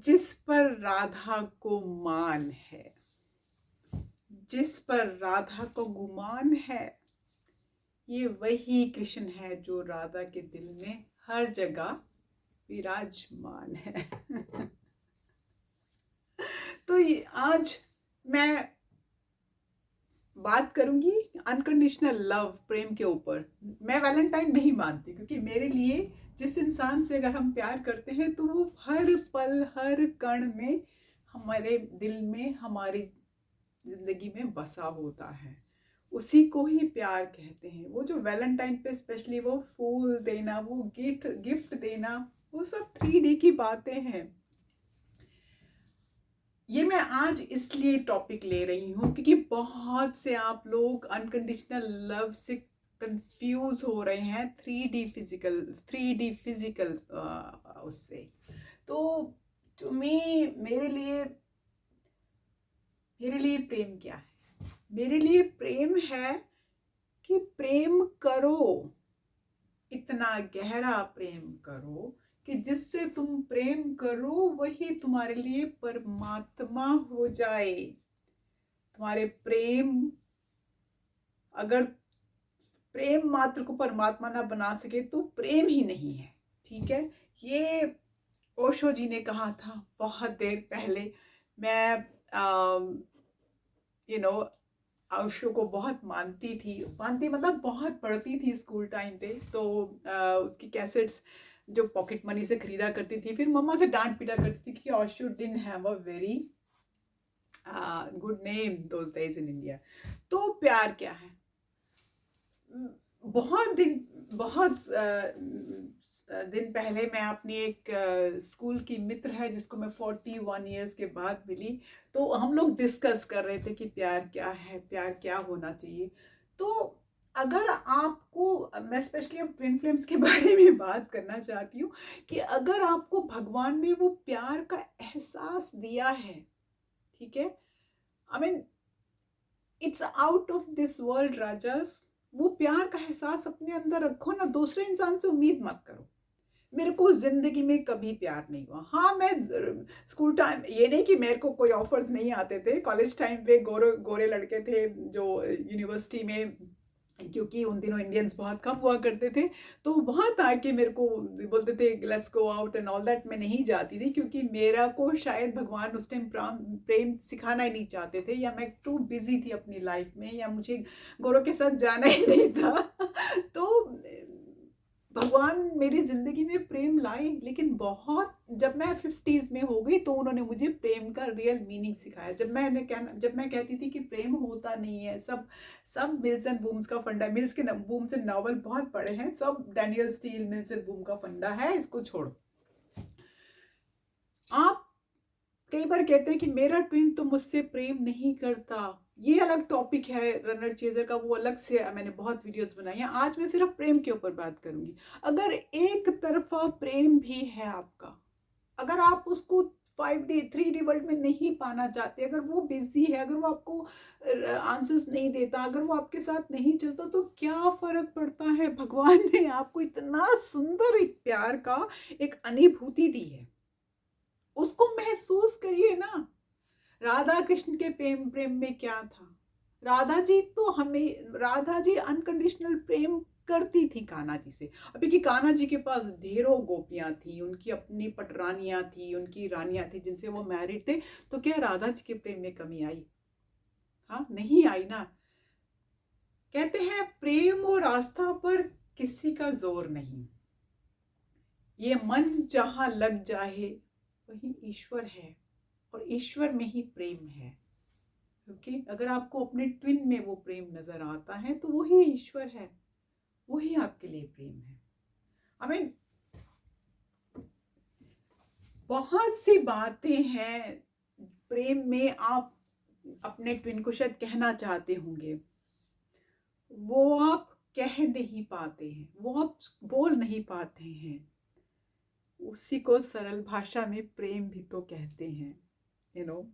जिस पर राधा को मान है, जिस पर राधा को गुमान है, ये वही कृष्ण है जो राधा के दिल में हर जगह विराजमान है। तो आज मैं बात करूंगी अनकंडीशनल लव, प्रेम के ऊपर। मैं वैलेंटाइन नहीं मानती, क्योंकि मेरे लिए जिस इंसान से अगर हम प्यार करते हैं तो वो हर पल हर कण में हमारे दिल में, हमारी जिंदगी में बसा होता है। उसी को ही प्यार कहते हैं। वो जो वैलेंटाइन पे स्पेशली वो फूल देना, वो गिफ्ट देना, वो सब 3D की बातें हैं। ये मैं आज इसलिए टॉपिक ले रही हूँ क्योंकि बहुत से आप लोग अनकंडीशनल लव से कंफ्यूज हो रहे हैं 3D फिजिकल उससे। तो तुम्हें मेरे लिए प्रेम क्या है? मेरे लिए प्रेम है कि प्रेम करो, इतना गहरा प्रेम करो कि जिससे तुम प्रेम करो वही तुम्हारे लिए परमात्मा हो जाए। तुम्हारे प्रेम, अगर प्रेम मात्र को परमात्मा ना बना सके तो प्रेम ही नहीं है। ठीक है, ये ओशो जी ने कहा था बहुत देर पहले। मैं ओशो को बहुत मानती मतलब बहुत पढ़ती थी स्कूल टाइम पे। तो उसकी कैसेट्स जो पॉकेट मनी से खरीदा करती थी, फिर मम्मा से डांट पीटा करती थी कि Osho didn't have a very good name those days in India. तो प्यार क्या है? बहुत दिन पहले मैं अपनी एक स्कूल की मित्र है जिसको मैं 41 ईयर्स के बाद मिली, तो हम लोग डिस्कस कर रहे थे कि प्यार क्या है, प्यार क्या होना चाहिए। तो अगर आपको, मैं स्पेशली अब ट्विन फ्लेम्स के बारे में बात करना चाहती हूँ, कि अगर आपको भगवान ने वो प्यार का एहसास दिया है, ठीक है, I mean it's out of this world rajas. वो प्यार का एहसास अपने अंदर रखो ना, दूसरे इंसान से उम्मीद मत करो। मेरे को जिंदगी में कभी प्यार नहीं हुआ। हाँ, मैं स्कूल टाइम, ये नहीं कि मेरे को कोई ऑफर्स नहीं आते थे। कॉलेज टाइम पे गोरे गोरे लड़के थे जो यूनिवर्सिटी में, क्योंकि उन दिनों इंडियंस बहुत कम हुआ करते थे, तो बहुत आके मेरे को बोलते थे let's go out and all that. मैं नहीं जाती थी क्योंकि मेरा को शायद भगवान उस टाइम प्रेम सिखाना ही नहीं चाहते थे, या मैं टू बिजी थी अपनी लाइफ में, या मुझे गोरों के साथ जाना ही नहीं था। तो भगवान मेरी जिंदगी में प्रेम लाए, लेकिन बहुत, जब मैं 50s में हो गई तो उन्होंने मुझे प्रेम का रियल मीनिंग सिखाया। जब मैं कहती थी कि प्रेम होता नहीं है, सब मिल्स एंड बूम्स का फंडा, मिल्स के बूम्स एंड नॉवल बहुत पढ़े हैं, सब Daniel steel mills and boom का फंडा है, इसको छोड़ो। आप कई बार कहते हैं कि मेरा ट्विन तो मुझसे प्रेम नहीं करता। ये अलग टॉपिक है रनर चेजर का, वो अलग से मैंने बहुत वीडियोस बनाई हैं। आज मैं सिर्फ प्रेम के ऊपर बात करूंगी। अगर एक तरफा प्रेम भी है आपका, अगर आप उसको 5D 3D वर्ल्ड में नहीं पाना चाहते, अगर वो बिजी है, अगर वो आपको आंसर्स नहीं देता, अगर वो आपके साथ नहीं चलता, तो क्या फर्क पड़ता है? भगवान ने आपको इतना सुंदर एक प्यार का एक अनुभूति दी है, उसको महसूस करिए ना। राधा कृष्ण के प्रेम में क्या था? राधा जी अनकंडीशनल प्रेम करती थी कान्हा जी से। अभी कि कान्हा जी के पास ढेरों गोपियां थी, उनकी अपनी पटरानियां थी, उनकी रानियां थी जिनसे वो मैरिड थे। तो क्या राधा जी के प्रेम में कमी आई? हाँ, नहीं आई ना। कहते हैं प्रेम और आस्था पर किसी का जोर नहीं, ये मन जहां लग जाए वही ईश्वर है, और ईश्वर में ही प्रेम है। क्योंकि अगर आपको अपने ट्विन में वो प्रेम नजर आता है तो वही ईश्वर है, वही आपके लिए प्रेम है। आई मीन बहुत सी बातें हैं प्रेम में, आप अपने ट्विन को शायद कहना चाहते होंगे, वो आप कह नहीं पाते हैं, वो आप बोल नहीं पाते हैं। उसी को सरल भाषा में प्रेम भी तो कहते हैं। यू नो,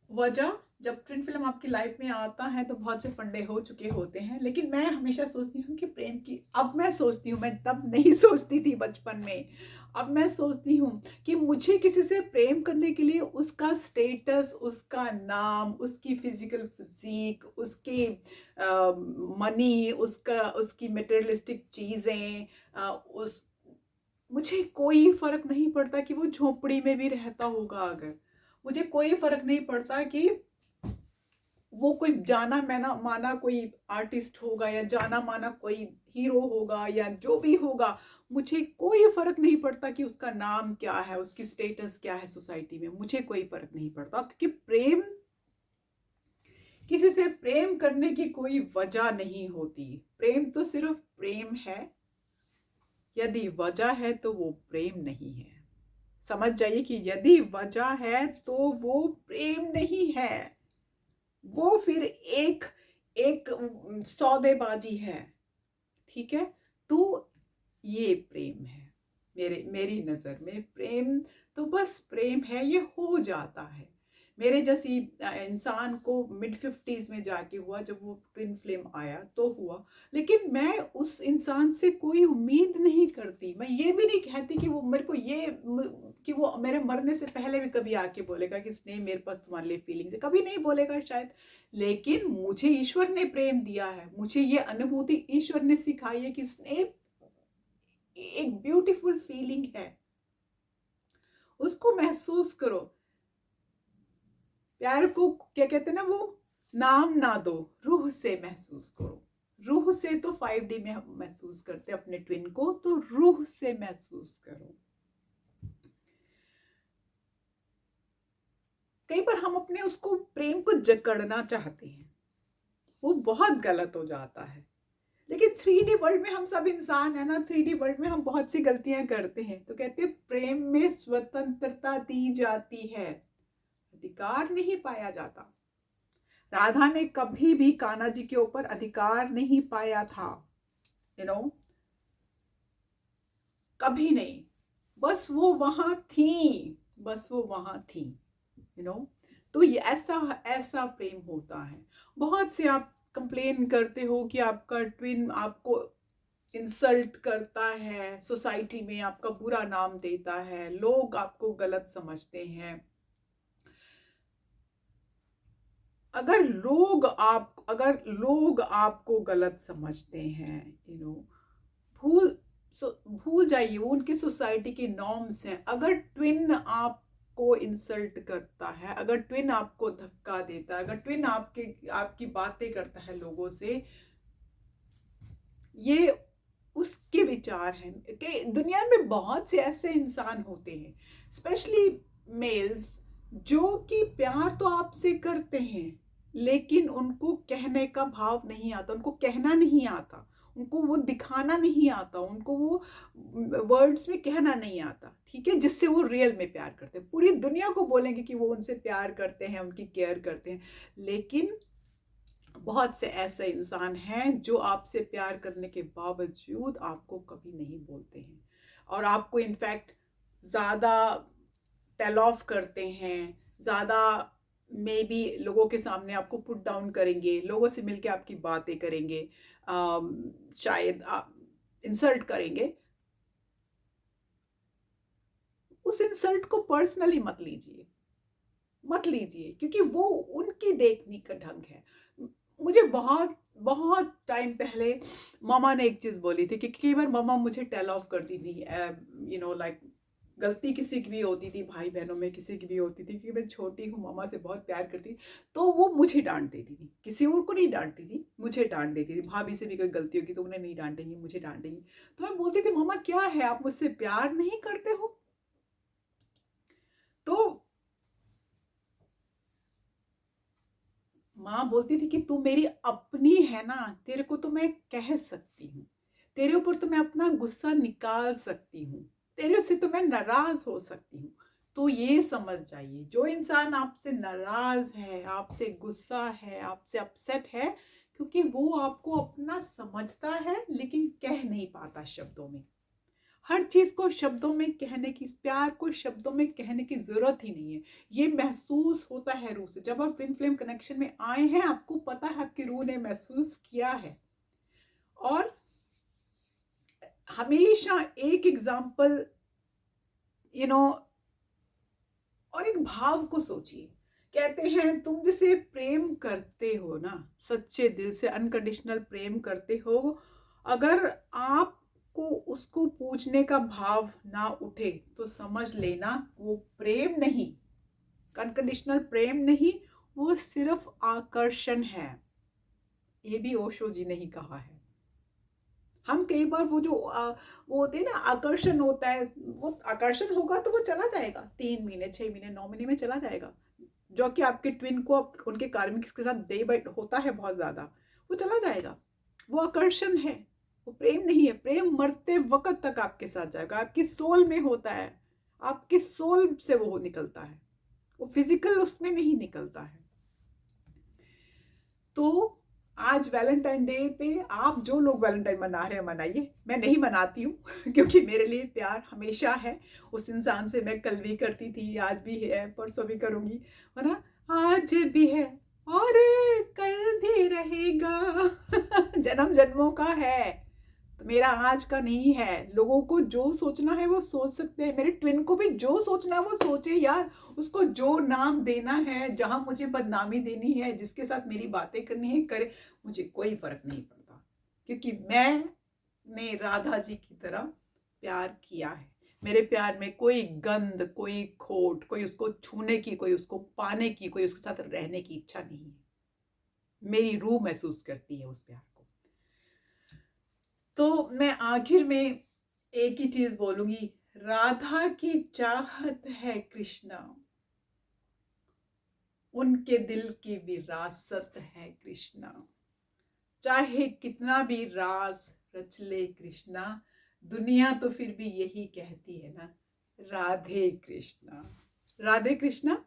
वजह जब ट्विन फिल्म आपकी लाइफ में आता है तो बहुत से फंडे हो चुके होते हैं, लेकिन मैं हमेशा सोचती हूँ कि प्रेम की, अब मैं सोचती हूँ, मैं तब नहीं सोचती थी बचपन में, अब मैं सोचती हूँ कि मुझे किसी से प्रेम करने के लिए उसका स्टेटस, उसका नाम, उसकी फिजिकल फिजिक, उसकी मनी, उसका उसकी मटेरियलिस्टिक चीज़ें, उस मुझे कोई फर्क नहीं पड़ता कि वो झोपड़ी में भी रहता होगा, अगर मुझे कोई फर्क नहीं पड़ता कि वो कोई जाना माना माना कोई आर्टिस्ट होगा या जाना माना कोई हीरो होगा या जो भी होगा, मुझे कोई फर्क नहीं पड़ता कि उसका नाम क्या है, उसकी स्टेटस क्या है सोसाइटी में, मुझे कोई फर्क नहीं पड़ता, क्योंकि प्रेम, किसी से प्रेम करने की कोई वजह नहीं होती। प्रेम तो सिर्फ प्रेम है, यदि वजह है तो वो प्रेम नहीं है। समझ जाइए कि यदि वजह है तो वो प्रेम नहीं है, वो फिर एक एक सौदेबाजी है। ठीक है, तो ये प्रेम है। मेरी नज़र में प्रेम तो बस प्रेम है, ये हो जाता है। मेरे जैसी इंसान को मिड 50s में जाके हुआ, जब वो ट्विन फ्लेम आया तो हुआ, लेकिन मैं उस इंसान से कोई उम्मीद नहीं करती। मैं ये भी नहीं कहती कि वो मेरे को कि वो मेरे मरने से पहले भी कभी आके बोलेगा कि स्नेह मेरे पास तुम्हारे लिए फीलिंग्स है, कभी नहीं बोलेगा शायद। लेकिन मुझे ईश्वर ने प्रेम दिया है, मुझे ये अनुभूति ईश्वर ने सिखाई है कि स्नेह एक ब्यूटीफुल फीलिंग है, उसको महसूस करो। प्यार को क्या कहते हैं ना, वो नाम ना दो, रूह से महसूस करो। रूह से तो 5D में हम महसूस करते अपने ट्विन को, तो रूह से महसूस करो। कई बार हम अपने उसको प्रेम को जकड़ना चाहते हैं, वो बहुत गलत हो जाता है। लेकिन 3D वर्ल्ड में हम सब इंसान है ना, 3D वर्ल्ड में हम बहुत सी गलतियां करते हैं, तो कहते हैं प्रेम में स्वतंत्रता दी जाती है, अधिकार नहीं पाया जाता। राधा ने कभी भी कान्हा जी के ऊपर अधिकार नहीं पाया था, यू नो, कभी नहीं। बस वो वहां थी, बस वो वहां थी, यू नो। तो ये ऐसा ऐसा प्रेम होता है। बहुत से आप कंप्लेन करते हो कि आपका ट्विन आपको इंसल्ट करता है, सोसाइटी में आपका बुरा नाम देता है, लोग आपको गलत समझते हैं। अगर लोग आपको गलत समझते हैं, यू नो, भूल भूल जाइए, वो उनकी सोसाइटी के नॉर्म्स हैं। अगर ट्विन आपको इंसल्ट करता है, अगर ट्विन आपको धक्का देता है, अगर ट्विन आपकी बातें करता है लोगों से, ये उसके विचार हैं कि दुनिया में बहुत से ऐसे इंसान होते हैं, स्पेशली मेल्स, जो कि प्यार तो आपसे करते हैं, लेकिन उनको कहने का भाव नहीं आता, उनको कहना नहीं आता, उनको वो दिखाना नहीं आता, उनको वो वर्ड्स में कहना नहीं आता, ठीक है, जिससे वो रियल में प्यार करते हैं। पूरी दुनिया को बोलेंगे कि वो उनसे प्यार करते हैं, उनकी केयर करते हैं, लेकिन बहुत से ऐसे इंसान हैं जो आपसे प्यार करने के बावजूद आपको कभी नहीं बोलते हैं, और आपको इनफैक्ट ज़्यादा टेल ऑफ करते हैं, ज़्यादा मे बी लोगों के सामने आपको पुट डाउन करेंगे, लोगों से मिलके आपकी बातें करेंगे, शायद इंसल्ट करेंगे। उस इंसल्ट को पर्सनली मत लीजिए, क्योंकि वो उनकी देखने का ढंग है। मुझे बहुत बहुत टाइम पहले मामा ने एक चीज़ बोली थी कि कई बार मामा मुझे टेल ऑफ करती थी, यू नो, लाइक गलती किसी की भी होती थी, भाई बहनों में किसी की भी होती थी, क्योंकि मैं छोटी हूँ, मामा से बहुत प्यार करती, तो वो मुझे डांट देती थी, किसी और को नहीं डांटती थी, मुझे डांट देती थी। भाभी से भी कोई गलती होगी तो उन्हें नहीं डांटेंगी, मुझे डांटेंगी। तो मैं बोलती थी, मामा क्या है, आप मुझसे प्यार नहीं करते हो? तो माँ बोलती थी कि तू मेरी अपनी है ना, तेरे को तो मैं कह सकती हूँ, तेरे ऊपर तो मैं अपना गुस्सा निकाल सकती हूँ, तेरे से तो मैं नाराज हो सकती हूँ। तो ये समझ जाइए, जो इंसान आपसे नाराज है, आपसे गुस्सा है, आपसे अपसेट है, क्योंकि वो आपको अपना समझता है लेकिन कह नहीं पाता शब्दों में। हर चीज़ को शब्दों में कहने की, प्यार को शब्दों में कहने की ज़रूरत ही नहीं है। ये महसूस होता है रूह से। जब आप ट्विन फ्लेम कनेक्शन में आए हैं, आपको पता है, आपकी रूह ने महसूस किया है। और हमेशा एक एग्जाम्पल, यू नो, और एक भाव को सोचिए। कहते हैं तुम जिसे प्रेम करते हो ना, सच्चे दिल से अनकंडीशनल प्रेम करते हो, अगर आपको उसको पूछने का भाव ना उठे तो समझ लेना वो प्रेम नहीं, अनकंडीशनल प्रेम नहीं, वो सिर्फ आकर्षण है। ये भी ओशो जी ने ही कहा है। हम कई बार वो जो वो होते हैं ना, आकर्षण होता है, वो आकर्षण होगा तो वो चला जाएगा, 3 महीने 6 महीने 9 महीने में चला जाएगा। जो कि आपके ट्विन को उनके कार्मिक्स के साथ डे बाई होता है बहुत ज्यादा, वो चला जाएगा। वो आकर्षण है, वो प्रेम नहीं है। प्रेम मरते वक्त तक आपके साथ जाएगा, आपकी सोल में होता है, आपके सोल से वो निकलता है, वो फिजिकल उसमें नहीं निकलता है। तो आज वैलेंटाइन डे पे आप जो लोग वैलेंटाइन मना रहे हैं मनाइए, मैं नहीं मनाती हूँ क्योंकि मेरे लिए प्यार हमेशा है। उस इंसान से मैं कल भी करती थी, आज भी है, परसों भी करूँगी, है ना, आज भी है और कल भी रहेगा जन्म जन्मों का है, तो मेरा आज का नहीं है। लोगों को जो सोचना है वो सोच सकते हैं, मेरे ट्विन को भी जो सोचना है वो सोचे यार। उसको जो नाम देना है, जहां मुझे बदनामी देनी है, जिसके साथ मेरी बातें करनी है करे, मुझे कोई फर्क नहीं पड़ता, क्योंकि मैंने राधा जी की तरह प्यार किया है। मेरे प्यार में कोई गंद, कोई खोट, कोई उसको छूने की, कोई उसको पाने की, कोई उसके साथ रहने की इच्छा नहीं है। मेरी रूह महसूस करती है उस प्यार को। तो मैं आखिर में एक ही चीज बोलूंगी, राधा की चाहत है कृष्णा, उनके दिल की विरासत है कृष्णा। चाहे कितना भी रास रच ले कृष्णा, दुनिया तो फिर भी यही कहती है ना, राधे कृष्णा। राधे कृष्णा।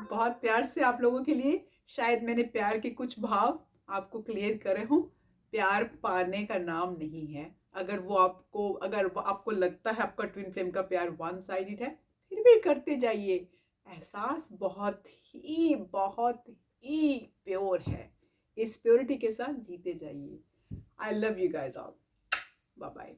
बहुत प्यार से आप लोगों के लिए शायद मैंने प्यार के कुछ भाव आपको क्लियर करे हों। प्यार पाने का नाम नहीं है। अगर वो आपको लगता है आपका ट्विन फ्लेम का प्यार वन साइडेड है, फिर भी करते जाइए। एहसास बहुत ही प्योर है। इस प्योरिटी के साथ जीते जाइए। I love you guys all. Bye bye.